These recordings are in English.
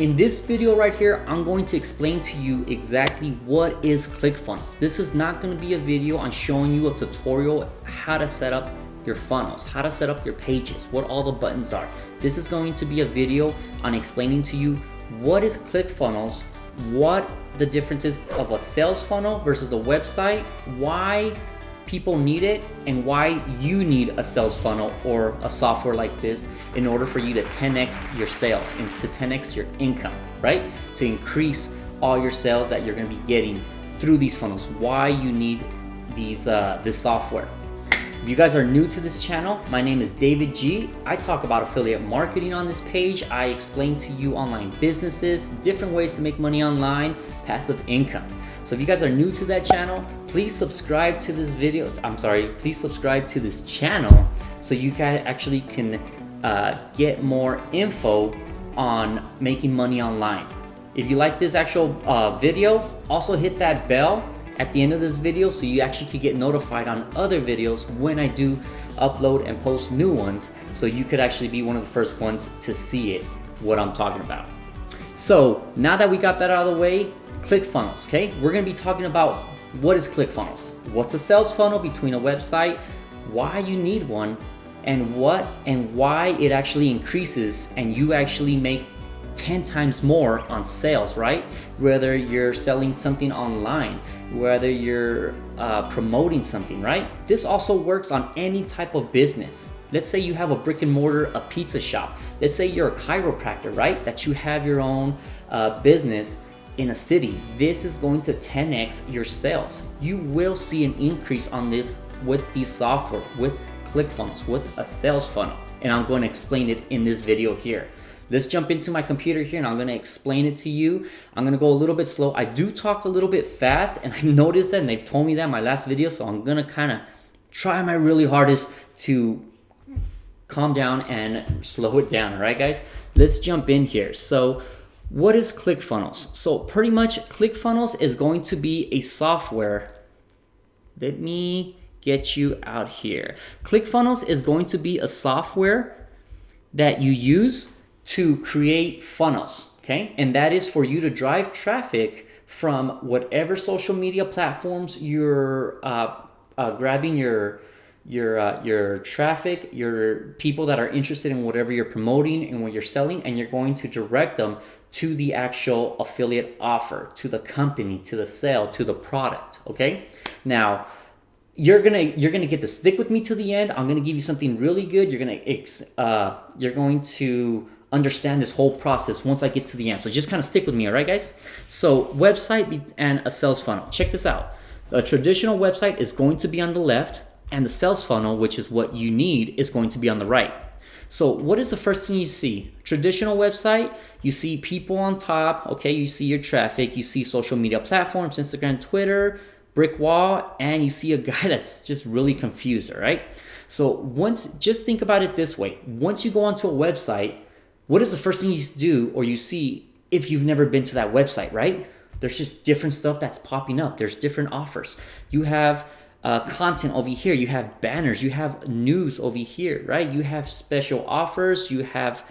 In this video right here, I'm going to explain to you exactly what is ClickFunnels. This is not going to be a video on showing you a tutorial how to set up your funnels, how to set up your pages, what all the buttons are. This is going to be a video on explaining to you what is ClickFunnels, what the difference is of a sales funnel versus a website, why people need it, and why you need a sales funnel or a software like this in order for you to 10x your sales and to 10x your income, right? To increase all your sales that you're going to be getting through these funnels, why you need this software. If you guys are new to this channel, my name is David G. I talk about affiliate marketing on this page. I explain to you online businesses, different ways to make money online, passive income. So if you guys are new to that channel, please subscribe to this video. Please subscribe to this channel so you guys actually can get more info on making money online. If you like this actual video, also hit that bell at the end of this video so you actually could get notified on other videos when I do upload and post new ones, so you could actually be one of the first ones to see it, what I'm talking about. So now that we got that out of the way, ClickFunnels, okay? We're gonna be talking about what is ClickFunnels, what's a sales funnel between a website, why you need one, and why it actually increases and you actually make 10 times more on sales, right? Whether you're selling something online, whether you're promoting something, right? This also works on any type of business. Let's say you have a brick and mortar, a pizza shop. Let's say you're a chiropractor, right? That you have your own business in a city. This is going to 10x your sales. You will see an increase on this with the software, with ClickFunnels, with a sales funnel. And I'm going to explain it in this video here. Let's jump into my computer here and I'm gonna explain it to you. I'm gonna go a little bit slow. I do talk a little bit fast and I've noticed that and they've told me that in my last video, so I'm gonna kind of try my really hardest to calm down and slow it down, all right guys? Let's jump in here. So what is ClickFunnels? So pretty much ClickFunnels is going to be a software. Let me get you out here. ClickFunnels is going to be a software that you use to create funnels, okay? And that is for you to drive traffic from whatever social media platforms you're grabbing your traffic, your people that are interested in whatever you're promoting and what you're selling, and you're going to direct them to the actual affiliate offer, to the company, to the sale, to the product, okay? Now, you're gonna get to stick with me to the end. I'm gonna give you something really good. You're going to understand this whole process once I get to the end. So just kind of stick with me, all right, guys? So website and a sales funnel. Check this out. A traditional website is going to be on the left, and the sales funnel, which is what you need, is going to be on the right. So what is the first thing you see? Traditional website, you see people on top, okay? You see your traffic, you see social media platforms, Instagram, Twitter, brick wall, and you see a guy that's just really confused, all right? So just think about it this way. Once you go onto a website, what is the first thing you do or you see if you've never been to that website, right? There's just different stuff that's popping up. There's different offers. You have content over here. You have banners. You have news over here, right? You have special offers. You have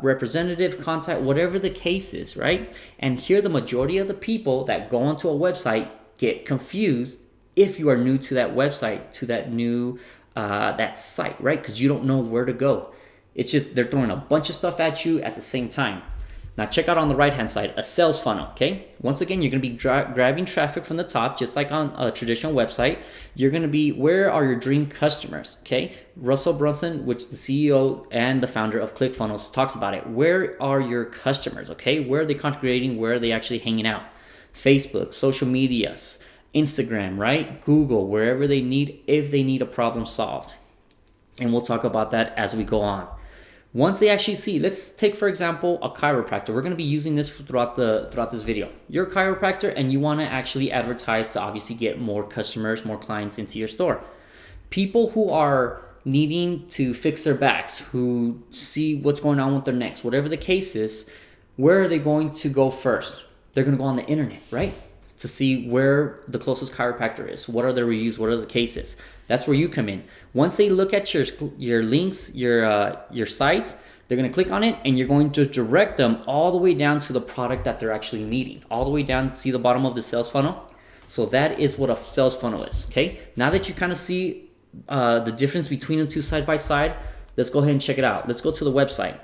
representative contact, whatever the case is, right? And here the majority of the people that go onto a website get confused if you are new to that website, to that new that site, right? Because you don't know where to go. It's just they're throwing a bunch of stuff at you at the same time. Now check out on the right hand side, a sales funnel, okay? Once again, you're gonna be grabbing traffic from the top, just like on a traditional website. You're gonna be, where are your dream customers, okay? Russell Brunson, which is the CEO and the founder of ClickFunnels, talks about it. Where are your customers, okay? Where are they congregating? Where are they actually hanging out? Facebook, social medias, Instagram, right? Google, wherever they need, if they need a problem solved. And we'll talk about that as we go on. Once they actually see, let's take for example a chiropractor. We're going to be using this throughout this video. You're a chiropractor and you want to actually advertise to obviously get more customers, more clients into your store. People who are needing to fix their backs, who see what's going on with their necks, whatever the case is, where are they going to go first? They're going to go on the internet, right? To see where the closest chiropractor is. What are the reviews? What are the cases? That's where you come in. Once they look at your links, your sites, They're going to click on it and you're going to direct them all the way down to the product that they're actually needing. All the way down, see the bottom of the sales funnel? So that is what a sales funnel is, okay? Now that you kind of see the difference between the two side by side, let's go ahead and check it out. Let's go to the website.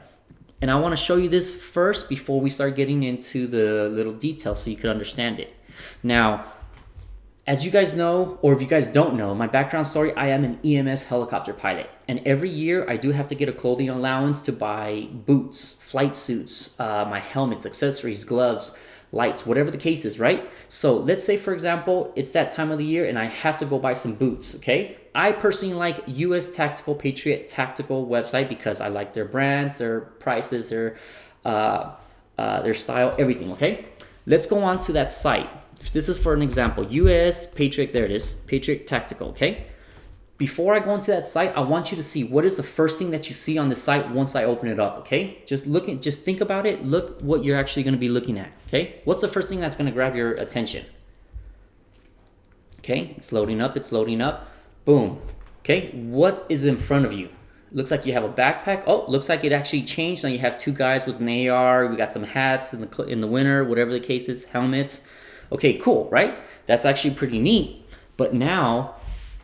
And I want to show you this first before we start getting into the little details so you can understand it. Now, as you guys know, or if you guys don't know, my background story, I am an EMS helicopter pilot. And every year I do have to get a clothing allowance to buy boots, flight suits, my helmets, accessories, gloves, lights, whatever the case is, right? So let's say, for example, it's that time of the year and I have to go buy some boots, okay? I personally like US Tactical Patriot Tactical website because I like their brands, their prices, their style, everything, okay? Let's go on to that site. This is for an example, US Patriot, there it is, Patriot Tactical, okay? Before I go into that site, I want you to see what is the first thing that you see on the site once I open it up, okay? Just think about it. Look what you're actually gonna be looking at, okay? What's the first thing that's gonna grab your attention? Okay, it's loading up, boom. Okay, what is in front of you? Looks like you have a backpack. Oh, looks like it actually changed. Now you have two guys with an AR. We got some hats in the winter, whatever the case is, helmets. Okay, cool, right? That's actually pretty neat. But now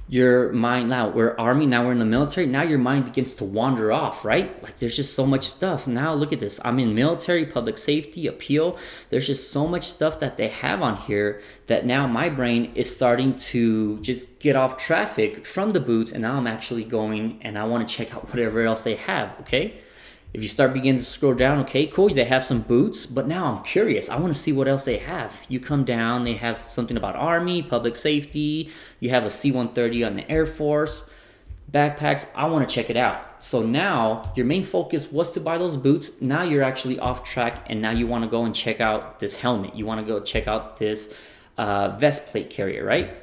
your mind, now we're Army, now we're in the military, now your mind begins to wander off, right? Like there's just so much stuff. Now look at this. I'm in military, public safety, appeal. There's just so much stuff that they have on here that now my brain is starting to just get off traffic from the boots, and now I'm actually going and I want to check out whatever else they have, okay? If you start beginning to scroll down, okay, cool, they have some boots, but now I'm curious. I want to see what else they have. You come down, they have something about Army, public safety. You have a C-130 on the Air Force, backpacks. I want to check it out. So now your main focus was to buy those boots. Now you're actually off track, and now you want to go and check out this helmet. You want to go check out this vest plate carrier, right?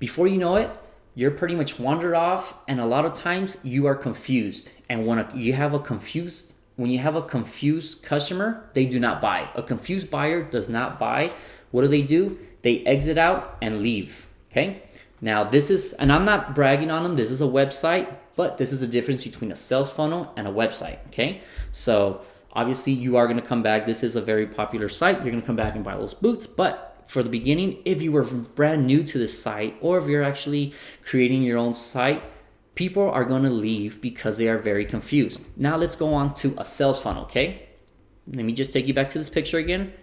Before you know it, you're pretty much wandered off, and a lot of times you are confused. And when you have a confused customer, they do not buy. A confused buyer does not buy. What do? They exit out and leave, okay? Now this is, and I'm not bragging on them, this is a website, but this is the difference between a sales funnel and a website, okay? So obviously you are gonna come back. This is a very popular site. You're gonna come back and buy those boots, but for the beginning, if you were brand new to this site, or if you're actually creating your own site, people are going to leave because they are very confused. Now let's go on to a sales funnel, okay? Let me just take you back to this picture again.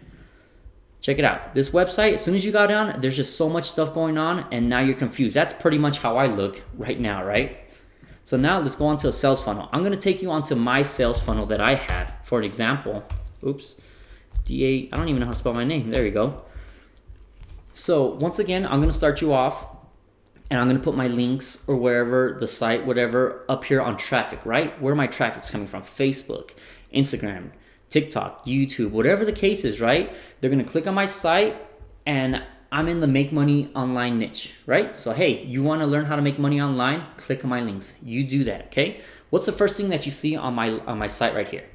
Check it out. This website, as soon as you got on, there's just so much stuff going on, and now you're confused. That's pretty much how I look right now, right? So now let's go on to a sales funnel. I'm going to take you onto my sales funnel that I have. For an example, oops, I don't even know how to spell my name. There you go. So once again, I'm going to start you off, and I'm going to put my links or wherever the site, whatever, up here on traffic, right? Where my traffic's coming from, Facebook, Instagram, TikTok, YouTube, whatever the case is, right? They're going to click on my site, and I'm in the make money online niche, right? So, hey, you want to learn how to make money online? Click on my links. You do that, okay? What's the first thing that you see on my site right here?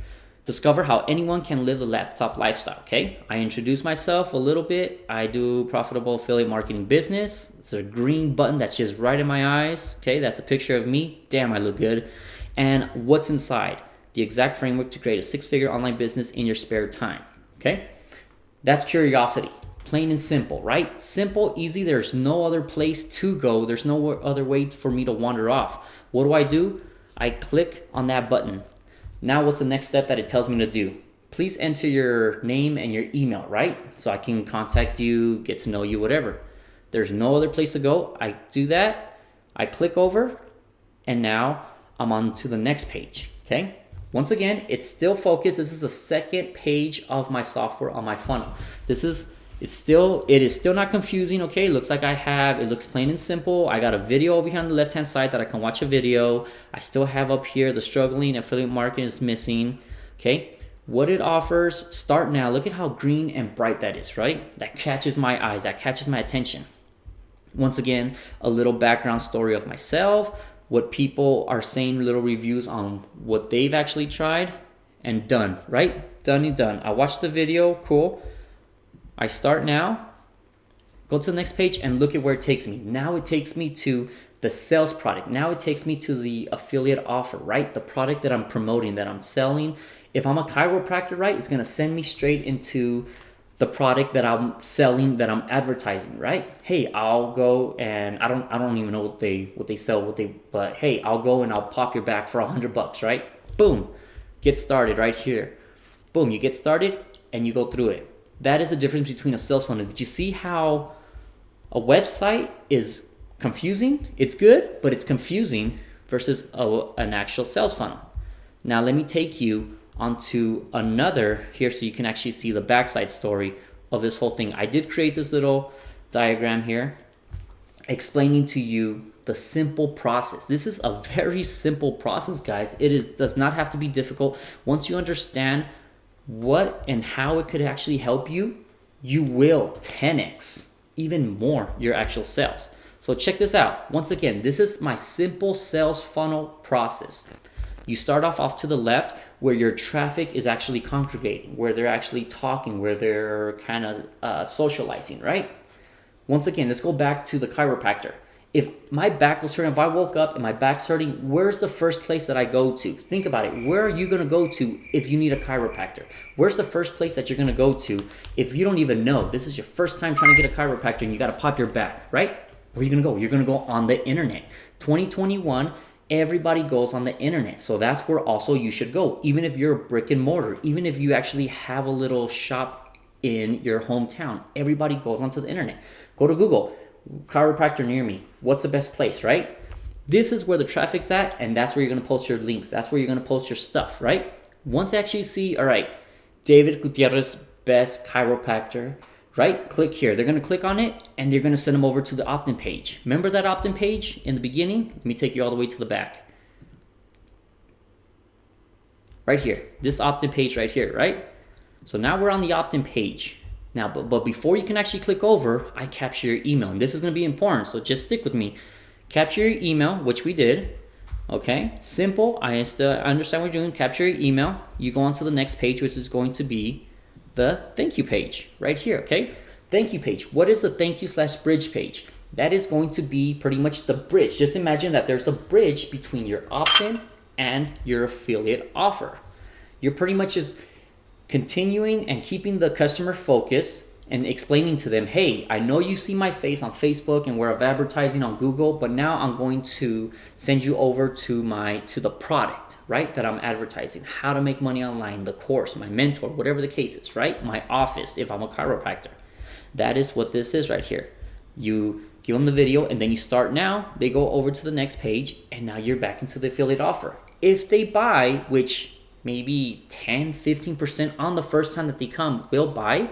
Discover how anyone can live the laptop lifestyle, okay? I introduce myself a little bit. I do profitable affiliate marketing business. It's a green button that's just right in my eyes, okay? That's a picture of me. Damn, I look good. And what's inside? The exact framework to create a six-figure online business in your spare time, okay? That's curiosity, plain and simple, right? Simple, easy. There's no other place to go. There's no other way for me to wander off. What do? I click on that button. Now what's the next step that it tells me to do? Please enter your name and your email, right? So I can contact you, get to know you, whatever. There's no other place to go. I do that. I click over, and now I'm on to the next page, okay? Once again, it's still focused. This is the second page of my software on my funnel. It is still not confusing, okay? It looks like it looks plain and simple. I got a video over here on the left-hand side that I can watch a video. I still have up here the struggling affiliate marketing is missing, okay? What it offers, start now. Look at how green and bright that is, right? That catches my eyes, that catches my attention. Once again, a little background story of myself, what people are saying, little reviews on what they've actually tried, and done, right? Done and done. I watched the video, cool. I start now, go to the next page, and look at where it takes me. Now it takes me to the sales product. Now it takes me to the affiliate offer, right? The product that I'm promoting, that I'm selling. If I'm a chiropractor, right, it's gonna send me straight into the product that I'm selling, that I'm advertising, right? Hey, I'll go and I don't even know what they sell, but hey, I'll go and I'll pop your back for $100, right? Boom, get started right here. Boom, you get started and you go through it. That is the difference between a sales funnel. Did you see how a website is confusing? It's good, but it's confusing versus an actual sales funnel. Now let me take you onto another here so you can actually see the backside story of this whole thing. I did create this little diagram here explaining to you the simple process. This is a very simple process, guys. It does not have to be difficult. Once you understand what and how it could actually help you, you will 10x even more your actual sales. So check this out. Once again, this is my simple sales funnel process. You start off to the left where your traffic is actually congregating, where they're actually talking, where they're kind of socializing, right? Once again, let's go back to the chiropractor. If my back was hurting, if I woke up and my back's hurting, where's the first place that I go to? Think about it. Where are you going to go to if you need a chiropractor? Where's the first place that you're going to go to if you don't even know? This is your first time trying to get a chiropractor and you got to pop your back, right? Where are you going to go? You're going to go on the internet. 2021, everybody goes on the internet. So that's where also you should go. Even if you're a brick and mortar, even if you actually have a little shop in your hometown, everybody goes onto the internet. Go to Google, chiropractor near me. What's the best place, right? This is where the traffic's at, and that's where you're going to post your links. That's where you're going to post your stuff, right? Once you actually see, all right, David Gutierrez, best chiropractor, right? Click here. They're going to click on it, and they're going to send them over to the opt-in page. Remember that opt-in page in the beginning? Let me take you all the way to the back. Right here. This opt-in page right here, right? So now we're on the opt-in page. Now, but before you can actually click over, I capture your email. And this is going to be important, so just stick with me. Capture your email, which we did. Okay, simple. I understand what you're doing. Capture your email. You go on to the next page, which is going to be the thank you page right here, okay? Thank you page. What is the thank you / bridge page? That is going to be pretty much the bridge. Just imagine that there's a bridge between your opt-in and your affiliate offer. You're pretty much just continuing and keeping the customer focused and explaining to them, hey, I know you see my face on Facebook and where I'm advertising on Google, but now I'm going to send you over to the product, right, that I'm advertising, how to make money online, the course, my mentor, whatever the case is, right, my office if I'm a chiropractor. That is what this is right here. You give them the video and then you start now, they go over to the next page and now you're back into the affiliate offer. If they buy, which maybe 10-15% on the first time that they come will buy,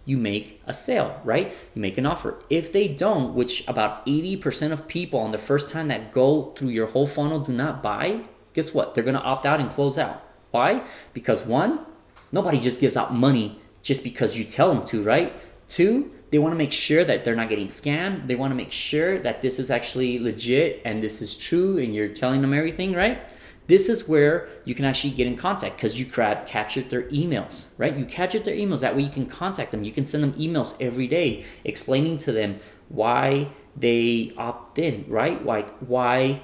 you make a sale, right? You make an offer. If they don't, which about 80% of people on the first time that go through your whole funnel do not buy, guess what? They're gonna opt out and close out. Why? Because one, nobody just gives out money just because you tell them to, right? Two, they wanna make sure that they're not getting scammed. They wanna make sure that this is actually legit and this is true and you're telling them everything, right? This is where you can actually get in contact because you captured their emails, right? You captured their emails. That way you can contact them. You can send them emails every day explaining to them why they opt in, right? Like why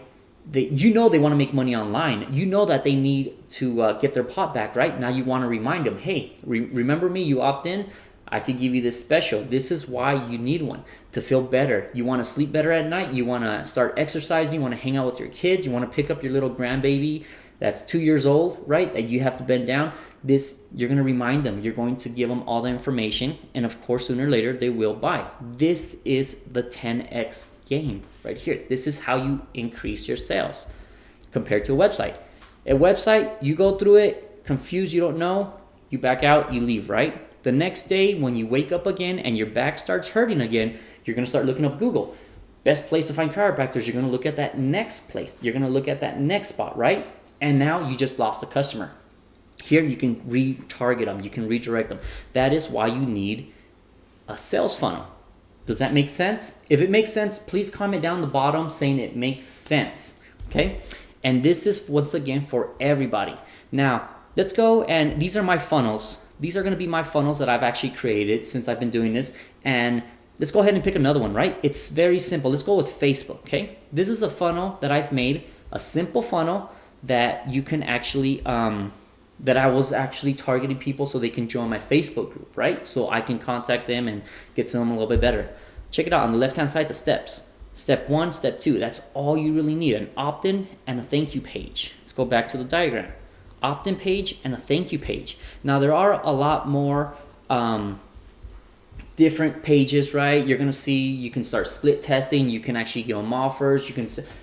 they want to make money online. You know that they need to get their pot back, right? Now you want to remind them, hey, remember me? You opt in. I could give you this special. This is why you need one, to feel better. You want to sleep better at night. You want to start exercising. You want to hang out with your kids. You want to pick up your little grandbaby that's 2 years old, right? That you have to bend down. This, you're going to remind them. You're going to give them all the information. And of course, sooner or later, they will buy. This is the 10x game right here. This is how you increase your sales compared to a website. A website, you go through it, confused, you don't know, you back out, you leave, right? The next day, when you wake up again and your back starts hurting again, you're going to start looking up Google. Best place to find chiropractors. You're going to look at that next place. You're going to look at that next spot, right? And now you just lost a customer. Here you can retarget them. You can redirect them. That is why you need a sales funnel. Does that make sense? If it makes sense, please comment down the bottom saying it makes sense, okay? And this is, once again, for everybody. Now, let's go, and these are my funnels. These are going to be my funnels that I've actually created since I've been doing this. And let's go ahead and pick another one, right? It's very simple. Let's go with Facebook, okay? This is a funnel that I've made, a simple funnel that you can actually, that I was actually targeting people so they can join my Facebook group, right? So I can contact them and get to them a little bit better. Check it out on the left-hand side, the steps. Step 1, step 2, that's all you really need, an opt-in and a thank you page. Let's go back to the diagram. Opt-in page and a thank you page. Now there are a lot more different pages, right? You're gonna see, you can start split testing, you can actually give them offers,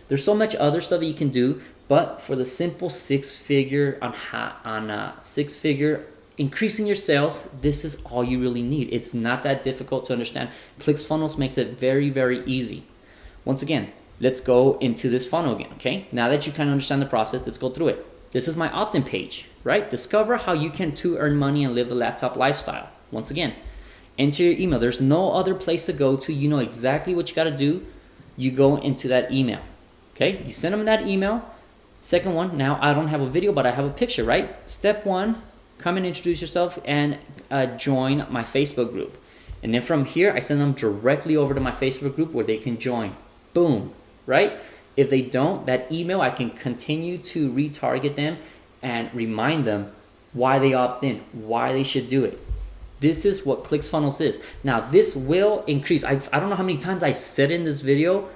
there's so much other stuff that you can do, but for the simple six-figure increasing your sales, this is all you really need. It's not that difficult to understand. ClickFunnels makes it very, very easy. Once again, let's go into this funnel again, okay? Now that you kind of understand the process, let's go through it. This is my opt-in page, right? Discover how you can too earn money and live the laptop lifestyle. Once again, enter your email. There's no other place to go to. You know exactly what you got to do. You go into that email, okay? You send them that email. Second one, now I don't have a video, but I have a picture, right? Step 1, come and introduce yourself and join my Facebook group. And then from here, I send them directly over to my Facebook group where they can join. Boom, right? If they don't, that email, I can continue to retarget them and remind them why they opt in, why they should do it. This is what ClickFunnels is. Now, this will increase. I don't know how many times I've said in this video,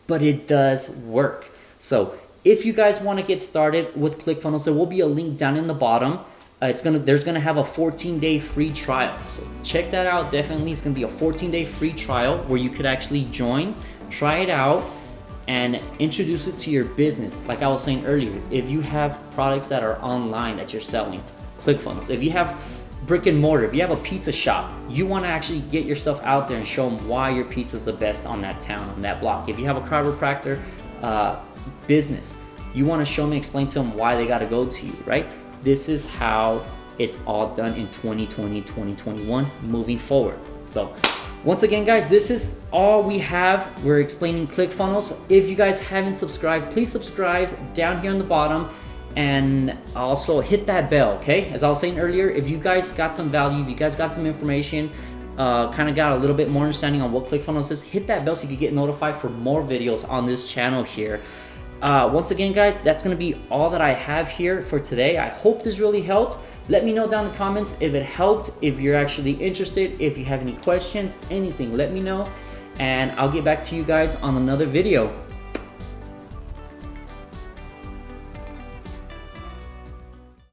but it does work. So if you guys want to get started with ClickFunnels, there will be a link down in the bottom. There's gonna have a 14-day free trial. So check that out, definitely. It's gonna be a 14-day free trial where you could actually join, try it out, and introduce it to your business. Like I was saying earlier, if you have products that are online that you're selling, ClickFunnels. If you have brick and mortar, if you have a pizza shop, you wanna actually get yourself out there and show them why your pizza is the best on that town, on that block. If you have a chiropractor business, you wanna show them and explain to them why they gotta go to you, right? This is how it's all done in 2020, 2021, moving forward. So once again, guys, this is all we have. We're explaining ClickFunnels. If you guys haven't subscribed, please subscribe down here on the bottom and also hit that bell, okay? As I was saying earlier, if you guys got some value, if you guys got some information, kind of got a little bit more understanding on what ClickFunnels is, hit that bell so you can get notified for more videos on this channel here. Once again, guys, that's going to be all that I have here for today. I hope this really helped. Let me know down in the comments if it helped, if you're actually interested, if you have any questions, anything, let me know. And I'll get back to you guys on another video.